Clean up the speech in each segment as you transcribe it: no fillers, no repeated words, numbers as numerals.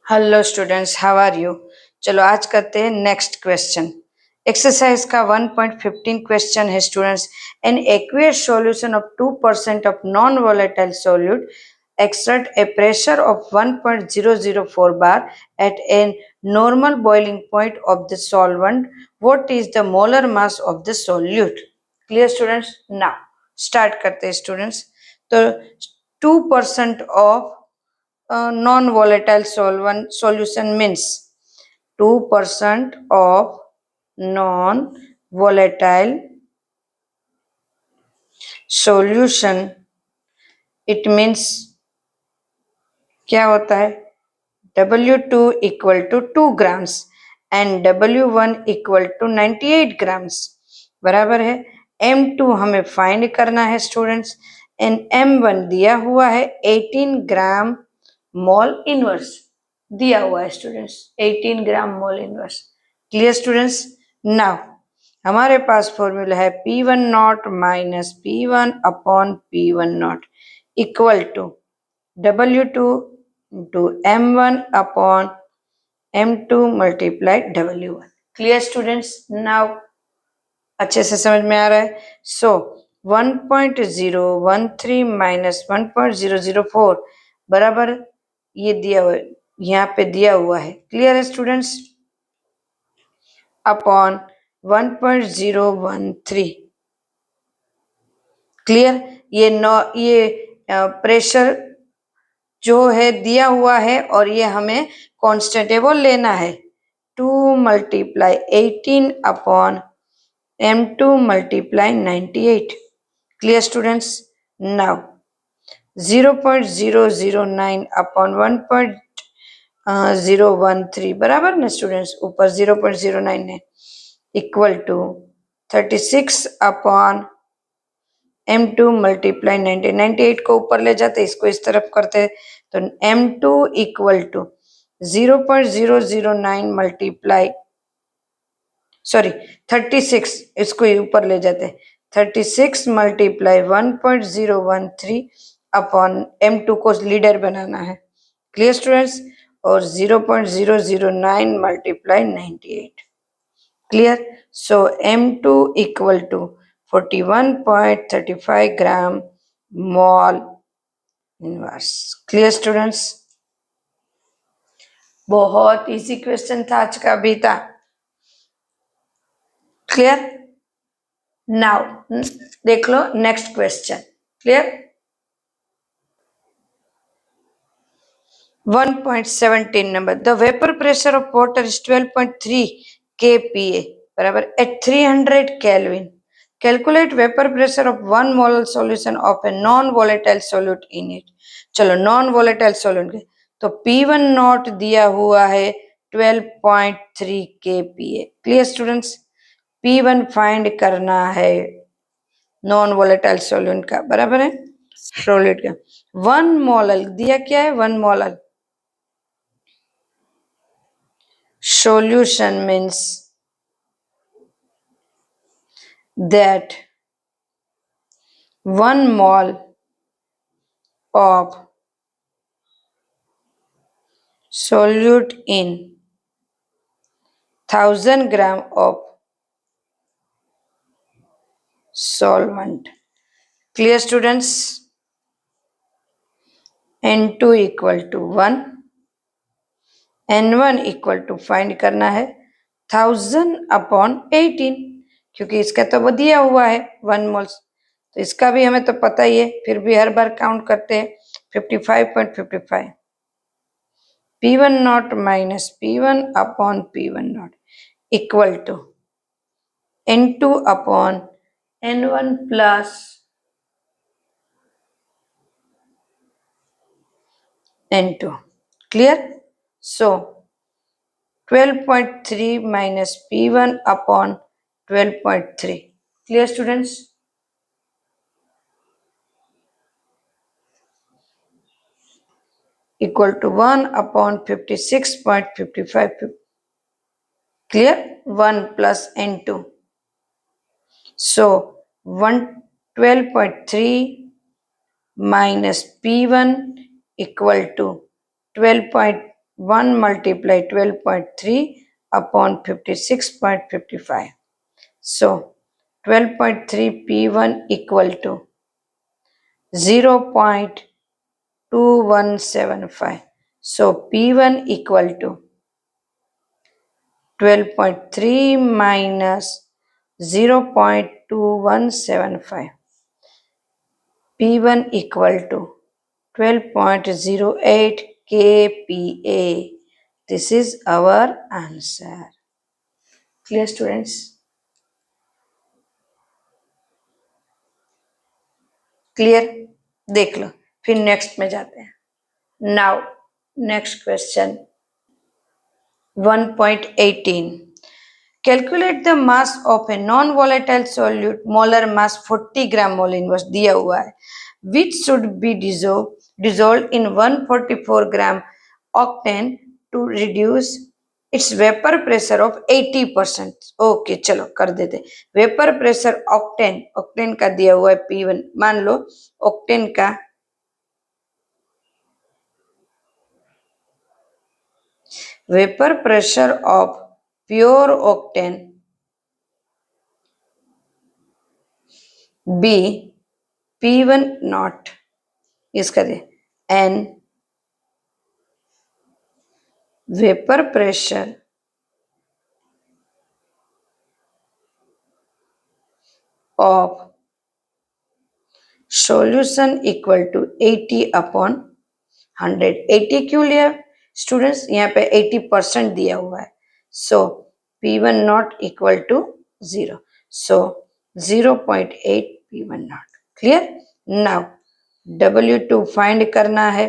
Hello students, how are you. चलो आज करते हैं नेक्स्ट क्वेश्चन। एक्सरसाइज का 1.15 क्वेश्चन है students. An aqueous solution of 2% of non volatile solute exert a pressure of 1.004 bar at a normal boiling point of the solvent. What is the molar mass of the solute? Clear students? Now start करते हैं students. तो 2% of non-volatile solvent solution means 2% of non-volatile solution, it means क्या होता है W2 equal to 2 grams and W1 equal to 98 grams बराबर है। M2 हमें find करना है स्टूडेंट्स एंड M1 दिया हुआ है 18 ग्राम मोल इनवर्स दिया हुआ है students, 18 gram mole inverse. Clear students? Now हमारे पास फॉर्मूला है P1 not minus P1 upon P1 not equal to W2 into M1 upon M2 multiplied W1। Clear students? Now अच्छे से समझ में आ रहा है। सो 1.013 माइनस 1.004 बराबर ये दिया हुआ यहाँ पे दिया हुआ है। क्लियर है स्टूडेंट्स? अपॉन 1.013। क्लियर? ये प्रेशर जो है दिया हुआ है और ये हमें कॉन्स्टेंटेबल लेना है 2 multiply 18 upon M2 multiply 98। Clear students? Now 0.009 upon 1.013 बराबर ना स्टूडेंट्स, ऊपर 0.09 है equal to 36 upon M2 multiply 98 को ऊपर ले जाते इसको इस तरफ करते तो M2 इक्वल टू 0.009 मल्टीप्लाई 36 इसको ऊपर ले जाते 36 मल्टीप्लाई 1.013 अपॉन M2 को लीडर बनाना है। Clear students? और 0.009 multiply 98। Clear? So M2 equal to 41.35 gram mole inverse. Clear students? बहुत इजी क्वेश्चन था आज का भी था। क्लियर? नाउ देख लो next question. Clear? 1.17 number the vapour pressure of water is 12.3 kPa बराबर at 300 kelvin. Calculate vapour pressure of 1 molar solution of a non volatile solute in it. चलो नॉन वोलेटाइल सॉल्यूट तो P1 not दिया हुआ है 12.3 kPa। Clear students? P1 find करना है non volatile solute का बराबर है सॉल्यूट का। 1 मोलर दिया क्या है 1 molar solution means that 1 mole of solute in 1000 gram of solvent। clear students? N2 equal to 1 N1 equal to find करना है 1000 अपॉन 18 क्योंकि इसका तो वो दिया हुआ है 1 मोल्स तो इसका भी हमें तो पता ही है, फिर भी हर बार काउंट करते हैं 55.55 P1 not minus P1 upon P1 not equal to N2 upon N1 plus N2। Clear? So 12.3 minus P1 upon 12.3। Clear students? Equal to 1 upon 56.55। Clear? 1 plus N2। So 112.3 minus P1 equal to 12.3 1 multiply 12.3 upon 56.55. So 12.3 P1 equal to 0.2175. So P1 equal to 12.3 minus 0.2175. P1 equal to 12.08 kPa. This is our answer. Clear students? क्लियर? देख लो, फिर next में जाते हैं. Now next question 1.18. Calculate the mass of a non volatile solute, molar mass 40 gram mole inverse दिया हुआ है, which should be dissolve in 144 gram octane to reduce its vapour pressure of 80%. Okay, चलो कर देते. Vapour pressure octane का दिया हुआ है P1. मान लो ऑक्टेन का vapour pressure of pure octane be P1 not, इसका then vapour pressure of solution equal to 80 upon 100. 80 क्यों लिया स्टूडेंट्स? यहाँ पे 80% दिया हुआ है. So P1 not equal to 0. So 0.8 P1 naught. Clear? Now W2 find करना है.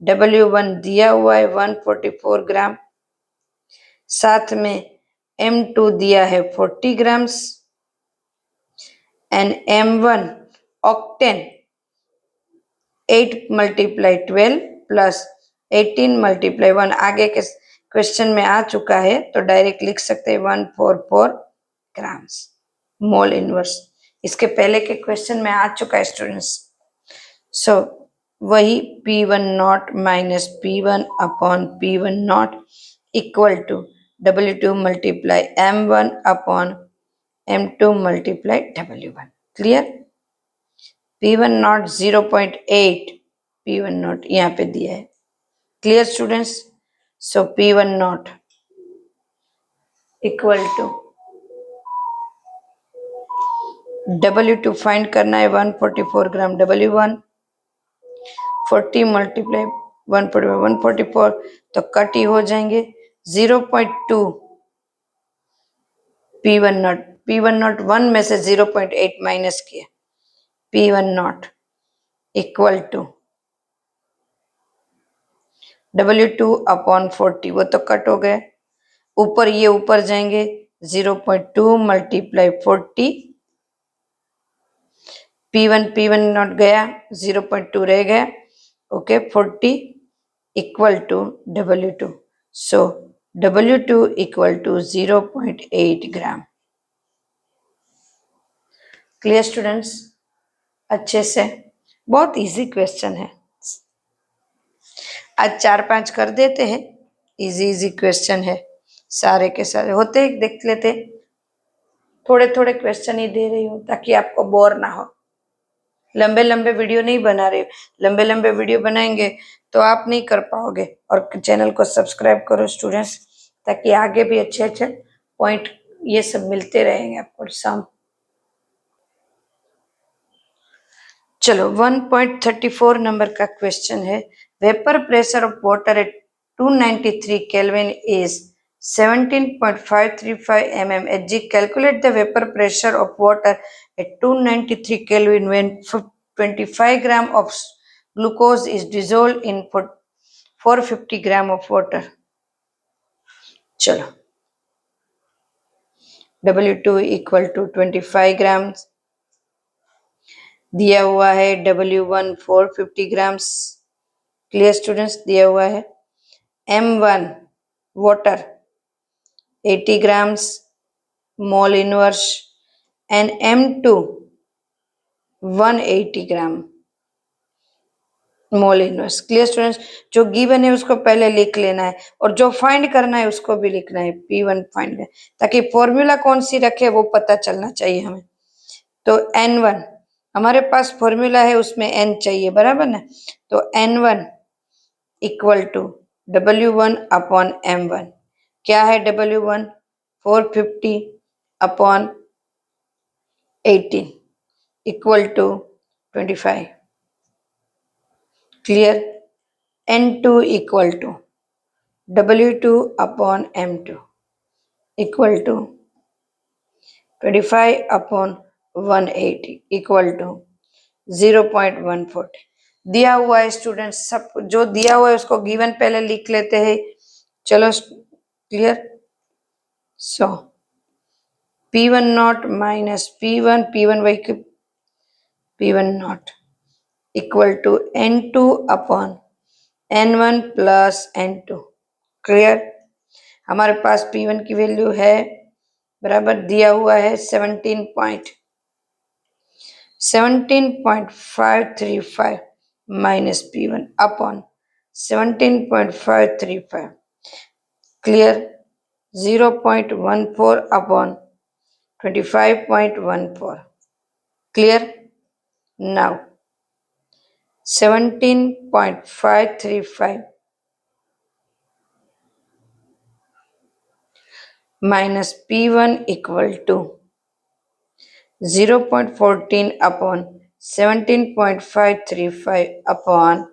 W1 दिया हुआ है 144 ग्राम, साथ में M2 दिया है 40 grams and M1 octane 8 multiply 12 plus 18 multiply 1. आगे के क्वेश्चन में आ चुका है तो डायरेक्ट लिख सकते हैं 144 ग्राम्स मोल इनवर्स. इसके पहले के क्वेश्चन में आ चुका है स्टूडेंट्स. सो वही P1 not minus P1 upon P1 not equal to W2 multiply M1 upon M2 multiply W1. Clear? P1 naught 0.8 P1 naught यहाँ पे दिया है. Clear students? So P1 not equal to W2 find करना है 144 ग्राम W1, 40 multiply 144 तो cut ही हो जाएंगे. 0.2 P1 not, P1 not 1 में से 0.8 माइनस किया, P1 not equal to W2 upon 40. वो तो कट हो गए, ऊपर ये ऊपर जाएंगे 0.2 मल्टीप्लाई 40. P1 नॉट गया, 0.2 रह गया. Okay, 40 equal to W2. So W2 equal to 0.8 gram. Clear students? अच्छे से, बहुत इजी क्वेश्चन है. आज 4-5 कर देते हैं. इजी क्वेश्चन है, सारे के सारे होते देख लेते. थोड़े थोड़े क्वेश्चन ही दे रही हूँ ताकि आपको बोर ना हो. लंबे लंबे वीडियो नहीं बना रही. लंबे लंबे वीडियो बनाएंगे तो आप नहीं कर पाओगे. और चैनल को सब्सक्राइब करो स्टूडेंट्स, ताकि आगे भी अच्छे अच्छे पॉइंट ये सब मिलते रहेंगे आपको शाम. चलो 1.34 नंबर का क्वेश्चन है. Vapour pressure of water at 293 kelvin is 17.535 mm Hg. Calculate the vapor pressure of water at 293 Kelvin when 25 gram of glucose is dissolved in 450 gram of water. चलो W2 इक्वल टू 25 ग्राम्स दिया हुआ है, W1 450 grams. Clear students? दिया हुआ है. M1 water 80 grams mole inverse and M2 180 gram. Mole inverse. Clear students, जो given है उसको पहले लिख लेना है और जो फाइंड करना है उसको भी लिखना है, P1 फाइंड है, ताकि फॉर्मूला कौन सी रखे वो पता चलना चाहिए हमें। तो N1 हमारे पास फॉर्मूला है, उसमें N चाहिए, बराबर ना। तो N1 equal to W1 upon M1। क्या है W1? 450 upon 18 equal to 25। Clear. N2 equal to W2 upon M2 equal to 25 upon 180 equal to 0.140। दिया हुआ है स्टूडेंट्स, सब जो दिया हुआ है उसको गिवन पहले लिख लेते हैं। चलो clear. So P1 not minus P1 वही P1 not equal to N2 upon N1 plus N2। Clear. हमारे पास P1 की वैल्यू है, बराबर दिया हुआ है 17.535 minus P1 upon 17.535। Clear. 0.14 upon 25.14। Clear. Now 17.535 minus P1 equal to 0.14 upon 17.535 upon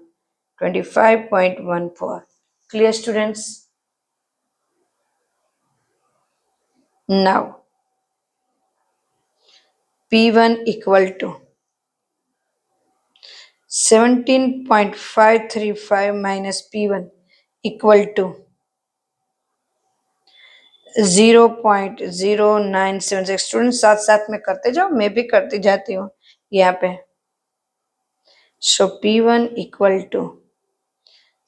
25.14. Clear students? Now P1 equal to 17.535 minus P1 equal to 0.0976। Student साथ साथ में करते जाओ, मैं भी करती जाती हूँ यहाँ पे। So P1 equal to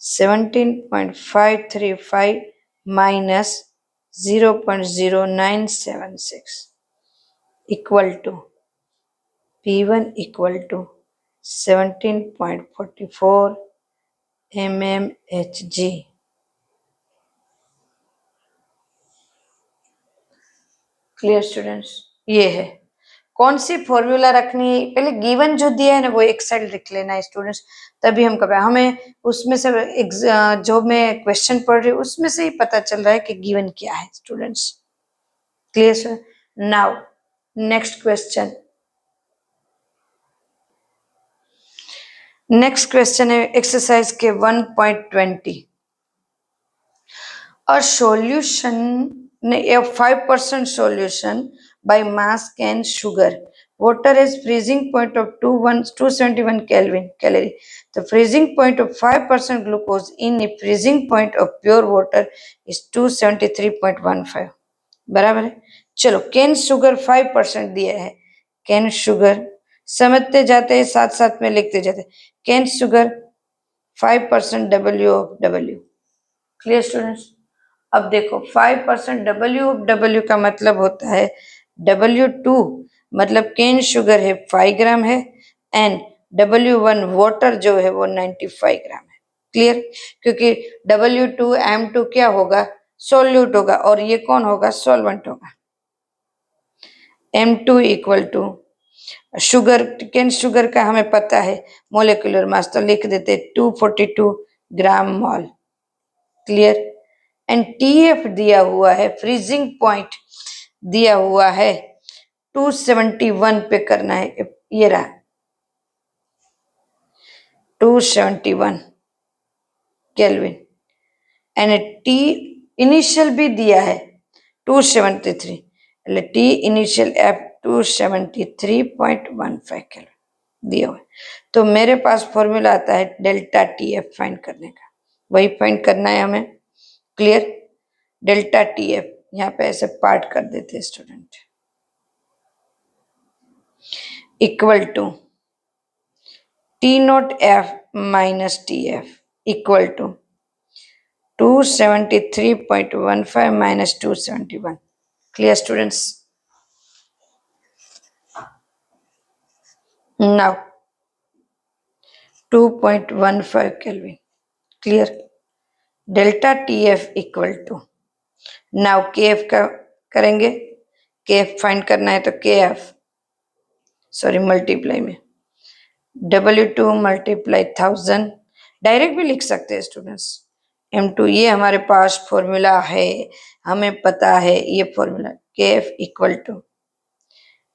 17.535 minus 0.0976 equal to P1 equal to 17.44 mmHg। Clear students, ये है। कौन सी फॉर्मूला रखनी है, पहले गिवन जो दिया है ना वो एक साइड लिख लेना है स्टूडेंट्स, तभी हम कर पाए। हमें उसमें से जो मैं क्वेश्चन पढ़ रही हूँ उसमें से ही पता चल रहा है कि गिवन क्या है students. Clear sir. Now next question. Next question है एक्सरसाइज के 1.20। A solution, a 5% solution by mass can sugar. Water has freezing point of 271 calorie. The freezing point of 5% glucose in a freezing point of pure water is 273.15. बराबर है। चलो cane sugar 5% दिया है। Cane sugar समझते जाते हैं, साथ साथ में लिखते जाते हैं। Cane sugar 5% W of W। Clear students. अब देखो 5% W का मतलब होता है W2 मतलब कैन शुगर है 5 ग्राम है, एंड W1 वाटर जो है वो 95 ग्राम है। क्लियर। क्योंकि W2 M2 क्या होगा, सोल्यूट होगा, और ये कौन होगा, सोलवेंट होगा। M2 equal to sugar, cane sugar का हमें पता है मोलिकुलर मास, तो लिख देते 242 ग्राम मोल। क्लियर। एंड TF दिया हुआ है, फ्रीजिंग पॉइंट दिया हुआ है 271 पे करना है, ये रहा 271 केल्विन। एंड T इनिशियल भी दिया है 273, એટલે T इनिशियल F 273.15 केल्विन दिया हुआ है। तो मेरे पास फॉर्मूला आता है डेल्टा TF फाइंड करने का, वही फाइंड करना है हमें। क्लियर। डेल्टा TF यहाँ पे ऐसे पार्ट कर देते हैं student, equal to T0F minus TF equal to 273.15 minus 271। Clear students. Now 2.15 kelvin. Clear. Delta TF equal to, now KF का करेंगे, KF फाइंड करना है तो KF सॉरी मल्टीप्लाई में W2 मल्टीप्लाई 1000, डायरेक्ट भी लिख सकते हैं स्टूडेंट्स। M2 ये हमारे पास फॉर्मूला है, हमें पता है ये formula. KF equal to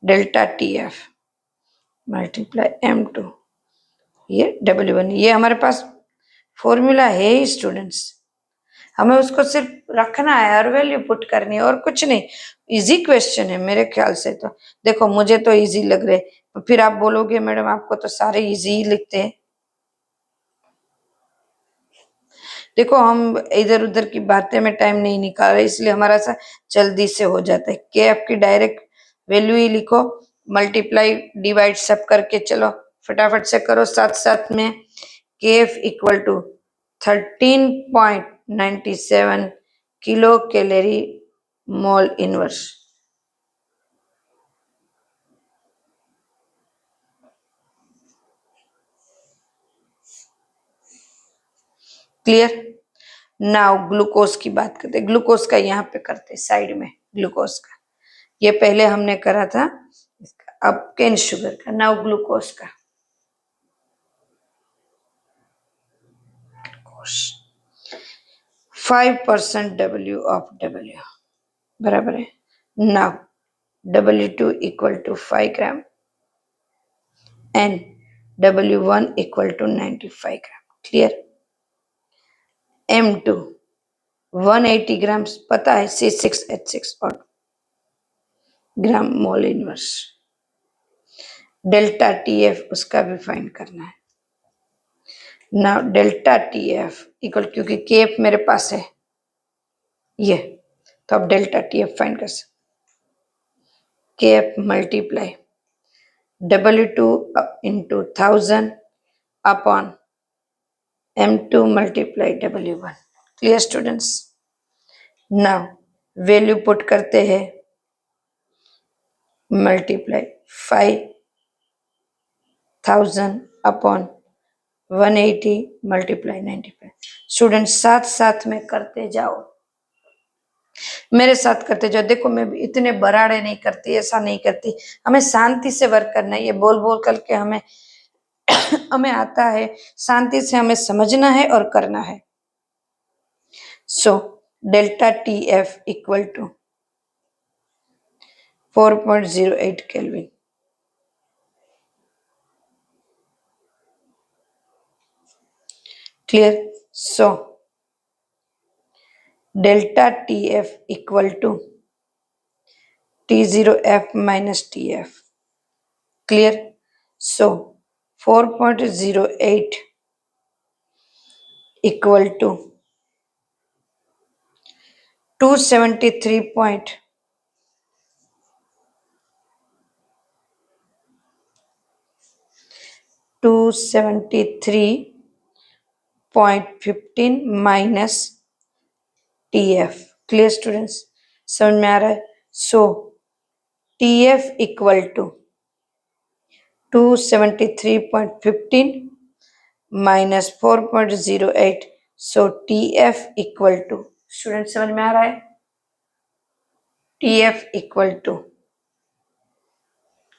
delta TF multiply M2, ये W1, ये हमारे पास फॉर्मूला है ही स्टूडेंट्स, हमें उसको सिर्फ रखना है और वैल्यू पुट करनी है और कुछ नहीं। इजी क्वेश्चन है मेरे ख्याल से तो। देखो मुझे तो इजी लग रहे, तो फिर आप बोलोगे मैडम आपको तो सारे इजी ही लिखते हैं। देखो हम इधर उधर की बातें में टाइम नहीं निकाल रहे, इसलिए हमारा सा जल्दी से हो जाता है। KF की डायरेक्ट वैल्यू ही लिखो, मल्टीप्लाई डिवाइड सब करके चलो फटाफट से करो साथ साथ में। KF equal to 13.97 kilo calorie mole inverse. Clear. Now glucose की बात करते, ग्लूकोज का यहाँ पे करते साइड में, ग्लूकोज का ये पहले हमने करा था इसका, अब केन शुगर का, नाउ ग्लूकोज का। 5% W ऑफ W बराबर है। Now W2 equal to 5 gram and W1 equal to 95 gram. Clear. M2 180 gram पता है, C6H6 और gram mole inverse. Delta TF उसका भी फाइंड करना है। ना डेल्टा TF इक्वल, क्योंकि KF मेरे पास है ये, तो अब डेल्टा TF फाइंड कर सकते। KF multiply W2 into 1000 upon M2 multiply W1। Clear students. Now value put करते हैं, मल्टीप्लाई 5000 अपॉन 180 मल्टीप्लाई 95। स्टूडेंट साथ साथ में करते जाओ, मेरे साथ करते जाओ। देखो मैं इतने बराड़े नहीं करती, ऐसा नहीं करती, हमें शांति से वर्क करना है। ये बोल बोल करके हमें हमें आता है, शांति से हमें समझना है और करना है। So delta TF equal to 4.08 kelvin. Clear. So delta TF equal to T0F minus TF। Clear. So 4.08 equal to 273.15 minus TF। Clear students, समझ में आ रहा है। So TF equal to 273.15 minus 4.08, so TF equal to, student समझ में आ रहा है, TF equal to,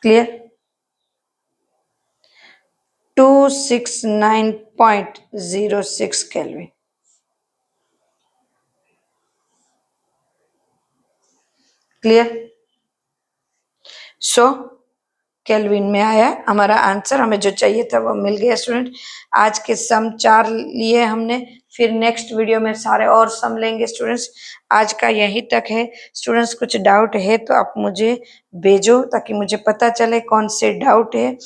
clear, 269.06 kelvin. Clear. So kelvin में आया हमारा आंसर, हमें जो चाहिए था वो मिल गया स्टूडेंट। आज के सम 4 लिए हमने, फिर नेक्स्ट वीडियो में सारे और सम लेंगे स्टूडेंट्स। आज का यही तक है स्टूडेंट्स, कुछ डाउट है तो आप मुझे भेजो ताकि मुझे पता चले कौन से डाउट है,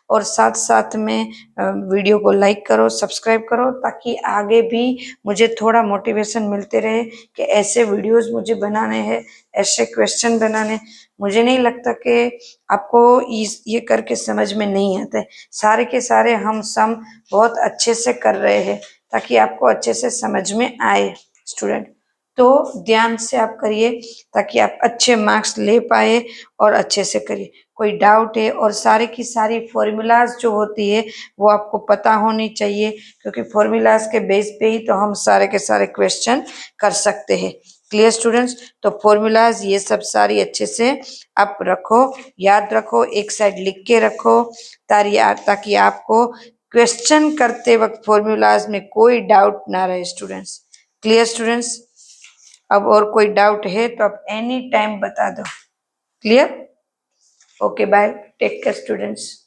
और साथ साथ में वीडियो को लाइक करो, सब्सक्राइब करो, ताकि आगे भी मुझे थोड़ा मोटिवेशन मिलते रहे कि ऐसे वीडियोस मुझे बनाने हैं, ऐसे क्वेश्चन बनाने। मुझे नहीं लगता कि आपको ये करके समझ में नहीं आता है, सारे के सारे हम सम बहुत अच्छे से कर रहे हैं ताकि आपको अच्छे से समझ में आए स्टूडेंट। तो ध्यान से आप करिए ताकि आप अच्छे मार्क्स ले पाए और अच्छे से करिए। कोई डाउट है और सारे की सारी फॉर्मूलाज जो होती है वो आपको पता होनी चाहिए, क्योंकि फॉर्मूलाज के बेस पे ही तो हम सारे के सारे क्वेश्चन कर सकते हैं। Clear students? तो फॉर्मूलाज ये सब सारी अच्छे से आप रखो, याद रखो, एक साइड लिख के रखो ताकि आपको क्वेश्चन करते वक्त फॉर्मूलाज में कोई डाउट ना रहे स्टूडेंट्स। Clear students? अब और कोई डाउट है तो आप एनी टाइम बता दो। Clear? Okay bye, take care students.